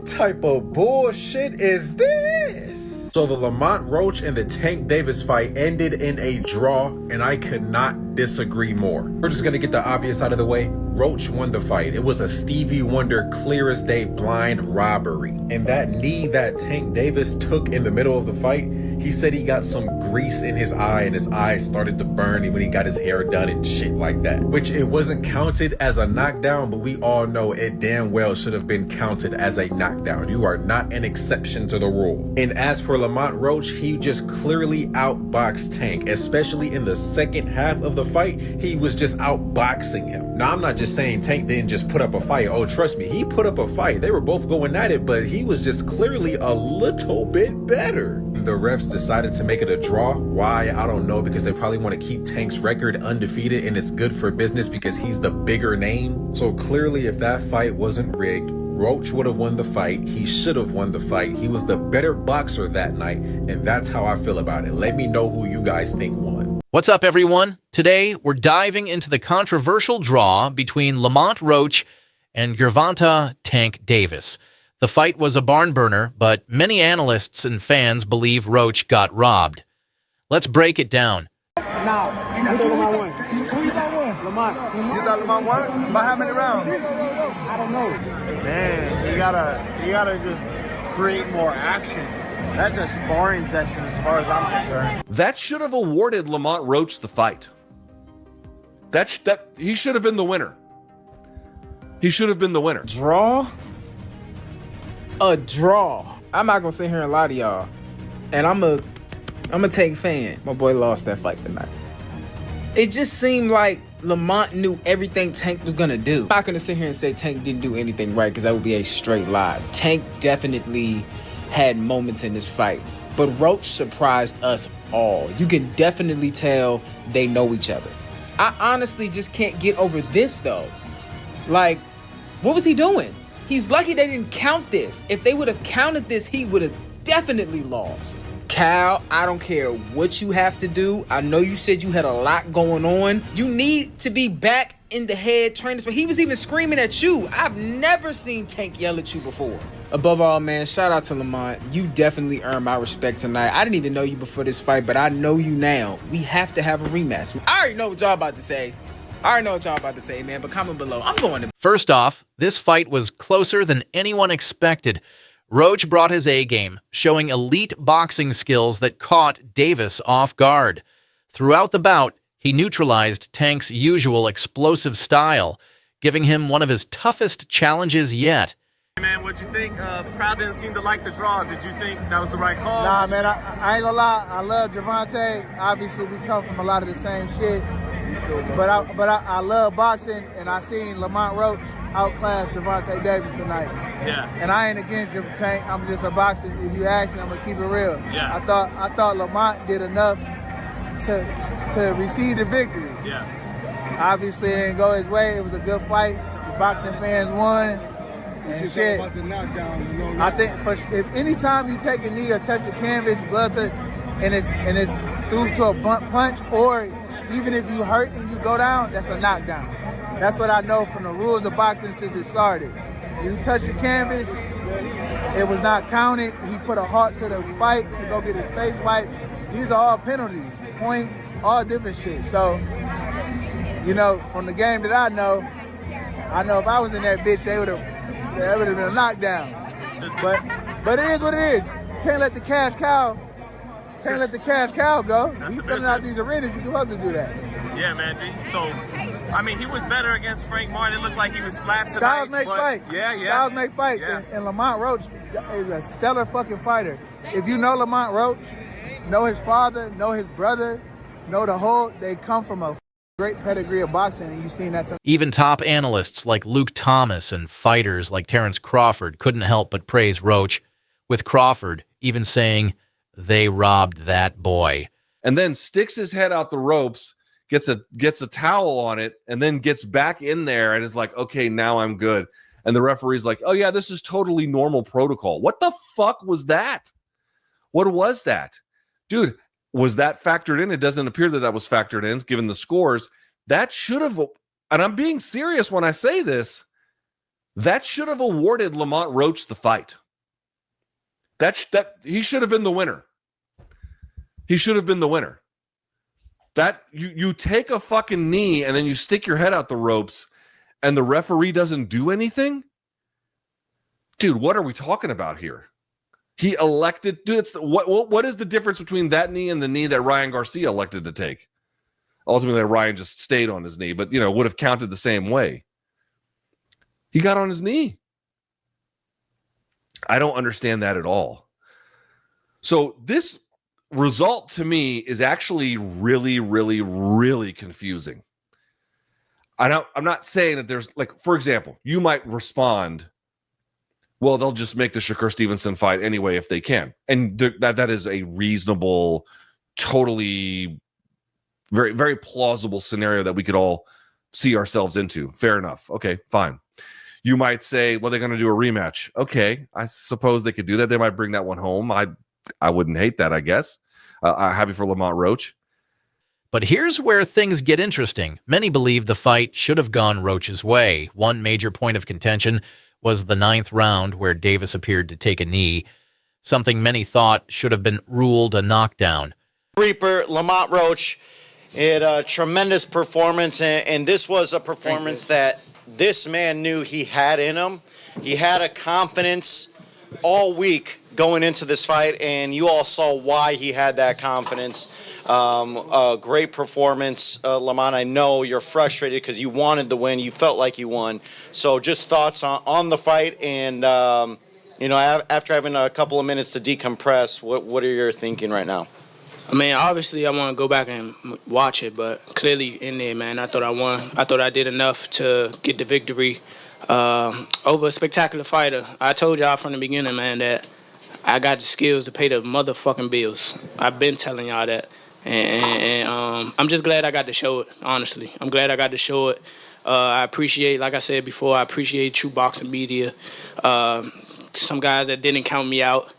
What type of bullshit is this? So the Lamont Roach and the Tank Davis fight ended in a draw, and I could not disagree more. We're just gonna get the obvious out of the way. Roach won the fight. It was a Stevie Wonder clear as day blind robbery. And that knee that Tank Davis took in the middle of the fight, he said he got some grease in his eye and his eyes started to burn when he got his hair done and shit like that. Which it wasn't counted as a knockdown, but we all know it damn well should have been counted as a knockdown. You are not an exception to the rule. And as for Lamont Roach, he just clearly outboxed Tank, especially in the second half of the fight. He was just outboxing him. Now, I'm not just saying Tank didn't just put up a fight. Oh, trust me, he put up a fight. They were both going at it, but he was just clearly a little bit better. The refs decided to make it a draw. Why? I don't know, because they probably want to keep Tank's record undefeated, and it's good for business because he's the bigger name. So clearly, if that fight wasn't rigged, Roach would have won the fight. He should have won the fight. He was the better boxer that night, and that's how I feel about it. Let me know who you guys think won. What's up, everyone? Today, we're diving into the controversial draw between Lamont Roach and Gervonta Tank Davis. The fight was a barn burner, but many analysts and fans believe Roach got robbed. Let's break it down. Now, who you got won? Lamont. You thought Lamont won? By how many rounds? I don't know. Man, you gotta just create more action. That's a sparring session as far as I'm concerned. That should have awarded Lamont Roach the fight. That he should have been the winner. He should have been the winner. Draw? A draw. I'm not gonna sit here and lie to y'all. And I'm a Tank fan. My boy lost that fight tonight. It just seemed like Lamont knew everything Tank was gonna do. I'm not gonna sit here and say Tank didn't do anything right, because that would be a straight lie. Tank definitely had moments in this fight, but Roach surprised us all. You can definitely tell they know each other. I honestly just can't get over this though. Like, what was he doing? He's lucky they didn't count this. If they would have counted this, he would have definitely lost. Cal, I don't care what you have to do. I know you said you had a lot going on. You need to be back in the head training. But he was even screaming at you. I've never seen Tank yell at you before. Above all, man, shout out to Lamont. You definitely earned my respect tonight. I didn't even know you before this fight, but I know you now. We have to have a rematch. I already know what y'all about to say. Man, but comment below. I'm going to... First off, this fight was closer than anyone expected. Roach brought his A-game, showing elite boxing skills that caught Davis off guard. Throughout the bout, he neutralized Tank's usual explosive style, giving him one of his toughest challenges yet. Hey man, what'd you think? The crowd didn't seem to like the draw. Did you think that was the right call? Nah, man, I ain't gonna lie. I love Gervonta. Obviously, we come from a lot of the same shit. But I love boxing, and I seen Lamont Roach outclass Gervonta Davis tonight. Yeah. And I ain't against your Tank. I'm just a boxer. If you ask me, I'm gonna keep it real. Yeah. I thought Lamont did enough to receive the victory. Yeah. Obviously, it didn't go his way. It was a good fight. The boxing fans won. And shit. About the knockdown, I think if anytime you take a knee or touch the canvas, and it's through to a blunt punch, or even if you hurt and you go down, that's a knockdown. That's what I know from the rules of boxing since it started. You touch the canvas, it was not counted. He put a halt to the fight to go get his face wiped. These are all penalties, points, all different shit. So, you know, from the game that I know if I was in that bitch, that would have been a knockdown. But it is what it is. Can't let the cash cow go. That's You the filling out business. these arenas, you're supposed to do that. Yeah, man. So, I mean, he was better against Frank Martin. It looked like he was flat tonight. Styles make but fights. Yeah. Styles make fights. Yeah. And Lamont Roach is a stellar fucking fighter. If you know Lamont Roach, know his father, know his brother, know the whole, they come from a great pedigree of boxing, and you've seen that tonight. Even top analysts like Luke Thomas and fighters like Terrence Crawford couldn't help but praise Roach, with Crawford even saying, "They robbed that boy." And then sticks his head out the ropes, gets a towel on it, and then gets back in there and is like, okay, now I'm good. And the referee's like, oh yeah, this is totally normal protocol. What the fuck was that? What was that? Dude, was that factored in? It doesn't appear that was factored in, given the scores. That should have, and I'm being serious when I say this, That should have awarded Lamont Roach the fight. That he should have been the winner. He should have been the winner. That you take a fucking knee and then you stick your head out the ropes and the referee doesn't do anything? Dude, what are we talking about here? He elected, dude, what is the difference between that knee and the knee that Ryan Garcia elected to take? Ultimately, Ryan just stayed on his knee, but, would have counted the same way. He got on his knee. I don't understand that at all. So this result to me is actually really, really, really confusing. I'm not saying that there's, like, for example, you might respond, well, they'll just make the Shakur Stevenson fight anyway if they can. And that is a reasonable, totally very, very plausible scenario that we could all see ourselves into. Fair enough. Okay, fine. You might say, well, they're going to do a rematch. Okay, I suppose they could do that. They might bring that one home. I wouldn't hate that, I guess. I'm happy for Lamont Roach. But here's where things get interesting. Many believe the fight should have gone Roach's way. One major point of contention was the 9th round where Davis appeared to take a knee, something many thought should have been ruled a knockdown. Reaper, Lamont Roach, had a tremendous performance, and this was a performance that this man knew he had in him. He had a confidence all week going into this fight, and you all saw why he had that confidence. A great performance, Lamont. I know you're frustrated because you wanted the win. You felt like you won. So just thoughts on the fight, and after having a couple of minutes to decompress, what are you thinking right now? I mean, obviously, I want to go back and watch it, but clearly in there, man, I thought I won. I thought I did enough to get the victory over a spectacular fighter. I told y'all from the beginning, man, that I got the skills to pay the motherfucking bills. I've been telling y'all that. And I'm just glad I got to show it, honestly. I'm glad I got to show it. I appreciate, like I said before, I appreciate True Boxing Media. Some guys that didn't count me out.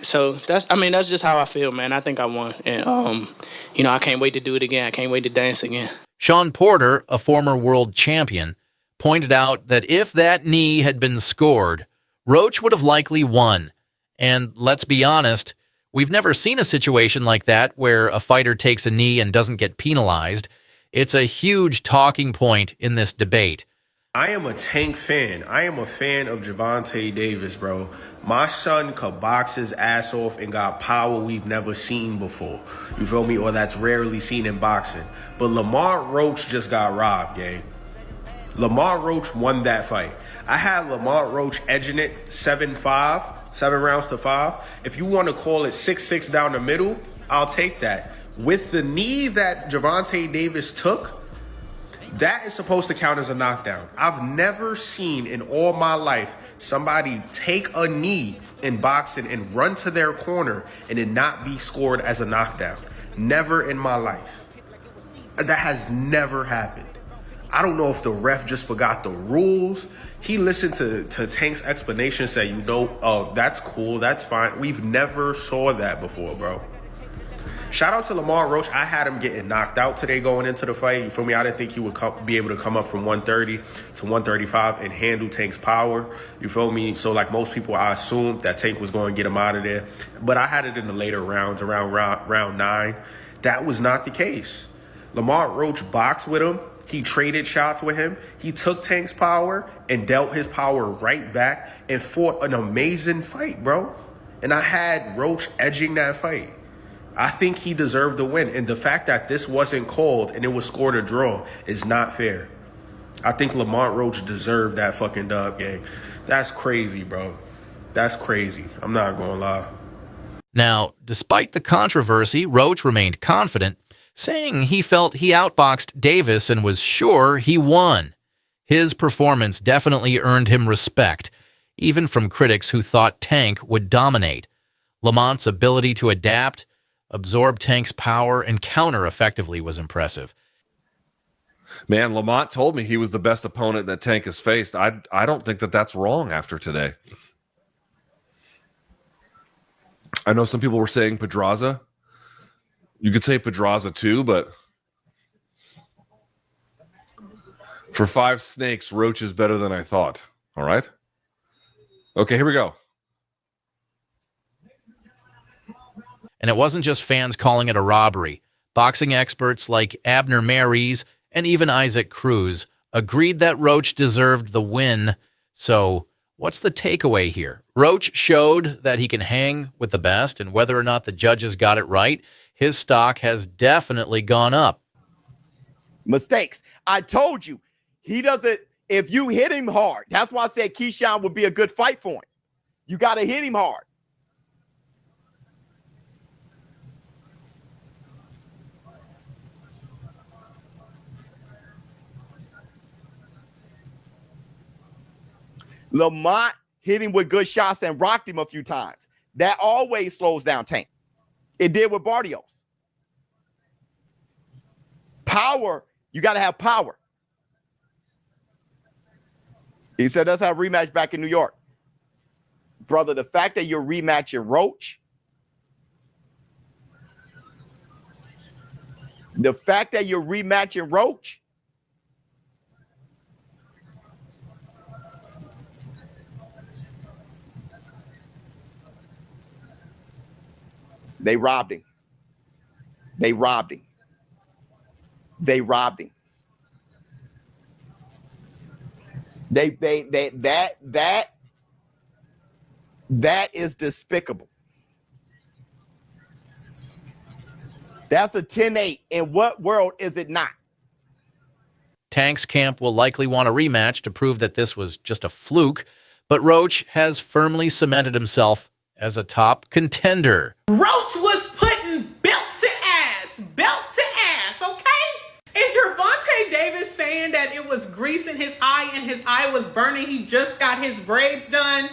So that's just how I feel, man. I think I won. And, I can't wait to do it again. I can't wait to dance again. Sean Porter, a former world champion, pointed out that if that knee had been scored, Roach would have likely won. And let's be honest, we've never seen a situation like that where a fighter takes a knee and doesn't get penalized. It's a huge talking point in this debate. I am a Tank fan. I am a fan of Gervonta Davis, bro. My son could box his ass off and got power we've never seen before. You feel me? Or that's rarely seen in boxing. But Lamont Roach just got robbed, gang. Lamont Roach won that fight. I had Lamont Roach edging it 7-5, 7 rounds to 5. If you want to call it 6-6 down the middle, I'll take that. With the knee that Gervonta Davis took, that is supposed to count as a knockdown. I've never seen in all my life somebody take a knee in boxing and run to their corner and it not be scored as a knockdown. Never in my life. That has never happened. I don't know if the ref just forgot the rules. He listened to Tank's explanation, say, oh, that's cool, that's fine. We've never saw that before, bro. Shout out to Lamont Roach. I had him getting knocked out today going into the fight. You feel me? I didn't think he would be able to come up from 130 to 135 and handle Tank's power. You feel me? So like most people, I assumed that Tank was going to get him out of there. But I had it in the later rounds, around round 9. That was not the case. Lamont Roach boxed with him. He traded shots with him. He took Tank's power and dealt his power right back and fought an amazing fight, bro. And I had Roach edging that fight. I think he deserved the win. And the fact that this wasn't called and it was scored a draw is not fair. I think Lamont Roach deserved that fucking dub, gang. That's crazy, bro. That's crazy. I'm not going to lie. Now, despite the controversy, Roach remained confident, saying he felt he outboxed Davis and was sure he won. His performance definitely earned him respect, even from critics who thought Tank would dominate. Lamont's ability to adapt, absorb Tank's power, and counter effectively was impressive. Man, Lamont told me he was the best opponent that Tank has faced. I don't think that that's wrong after today. I know some people were saying Pedraza. You could say Pedraza too, but For 5 snakes, Roach is better than I thought. All right. Okay, here we go. And it wasn't just fans calling it a robbery. Boxing experts like Abner Maries and even Isaac Cruz agreed that Roach deserved the win. So what's the takeaway here? Roach showed that he can hang with the best, and whether or not the judges got it right, his stock has definitely gone up. Mistakes. I told you, he doesn't, if you hit him hard, that's why I said Keyshawn would be a good fight for him. You got to hit him hard. Lamont hit him with good shots and rocked him a few times. That always slows down Tank. It did with Barrios. Power, you got to have power. He said that's how rematch back in New York. Brother, the fact that you're rematching Roach, they robbed him. They robbed him. They robbed him. That is despicable. That's a 10-8. In what world is it not? Tank's camp will likely want a rematch to prove that this was just a fluke, but Roach has firmly cemented himself as a top contender. Roach was putting belt to ass, okay? And Gervonta Davis saying that it was grease in his eye and his eye was burning. He just got his braids done.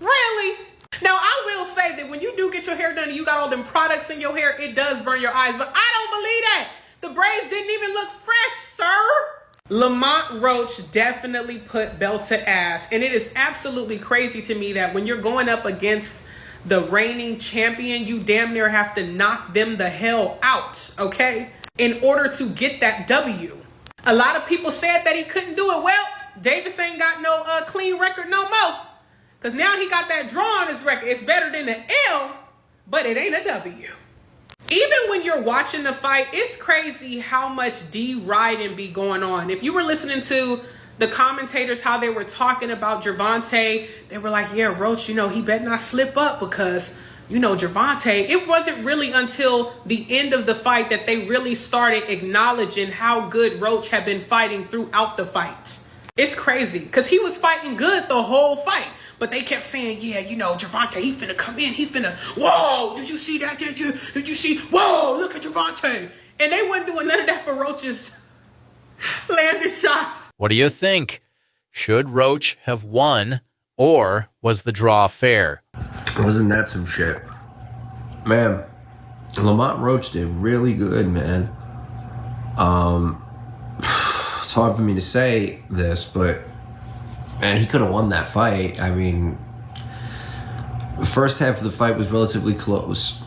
Really? Now, I will say that when you do get your hair done and you got all them products in your hair, it does burn your eyes, but I don't believe that. The braids didn't even look fresh, sir. Lamont Roach definitely put belt to ass, and it is absolutely crazy to me that when you're going up against the reigning champion, you damn near have to knock them the hell out, okay, in order to get that W. A lot of people said that he couldn't do it. Well, Davis ain't got no clean record no more, because now he got that draw on his record. It's better than the L, but it ain't a W. Even when you're watching the fight, it's crazy how much deriding be going on. If you were listening to the commentators, how they were talking about Gervonta, they were like, yeah, Roach, you know, he better not slip up because, you know, Gervonta. It wasn't really until the end of the fight that they really started acknowledging how good Roach had been fighting throughout the fight. It's crazy because he was fighting good the whole fight. But they kept saying, yeah, you know, Gervonta, he finna come in. He finna, whoa, did you see that? Did you see? Whoa, look at Gervonta. And they wasn't doing none of that for Roach's landed shots. What do you think? Should Roach have won, or was the draw fair? Wasn't that some shit? Man, Lamont Roach did really good, man. It's hard for me to say this, but man, he could have won that fight. I mean, the first half of the fight was relatively close.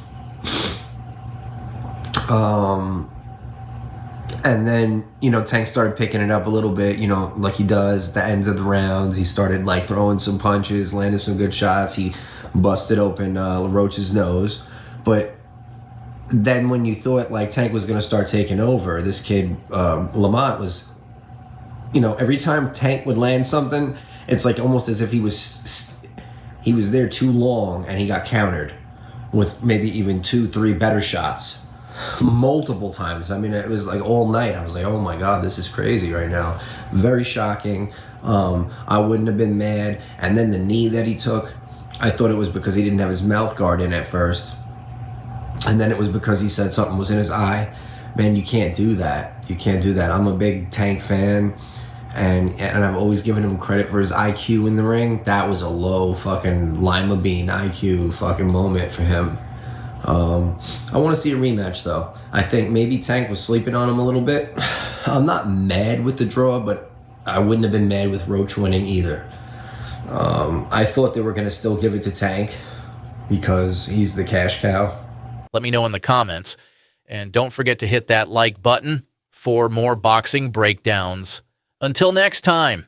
And then, you know, Tank started picking it up a little bit, you know, like he does the ends of the rounds. He started like throwing some punches, landed some good shots. He busted open Roach's nose. But then when you thought like Tank was going to start taking over, this kid, Lamont, was, you know, every time Tank would land something, it's like almost as if he was there too long and he got countered with maybe even 2-3 better shots multiple times. I mean, it was like all night. I was like, oh my God, this is crazy right now. Very shocking. I wouldn't have been mad. And then the knee that he took, I thought it was because he didn't have his mouth guard in at first. And then it was because he said something was in his eye. Man, you can't do that. You can't do that. I'm a big Tank fan. And I've always given him credit for his IQ in the ring. That was a low fucking lima bean IQ fucking moment for him. I want to see a rematch though. I think maybe Tank was sleeping on him a little bit. I'm not mad with the draw, but I wouldn't have been mad with Roach winning either. I thought they were going to still give it to Tank because he's the cash cow. Let me know in the comments. And don't forget to hit that like button for more boxing breakdowns. Until next time.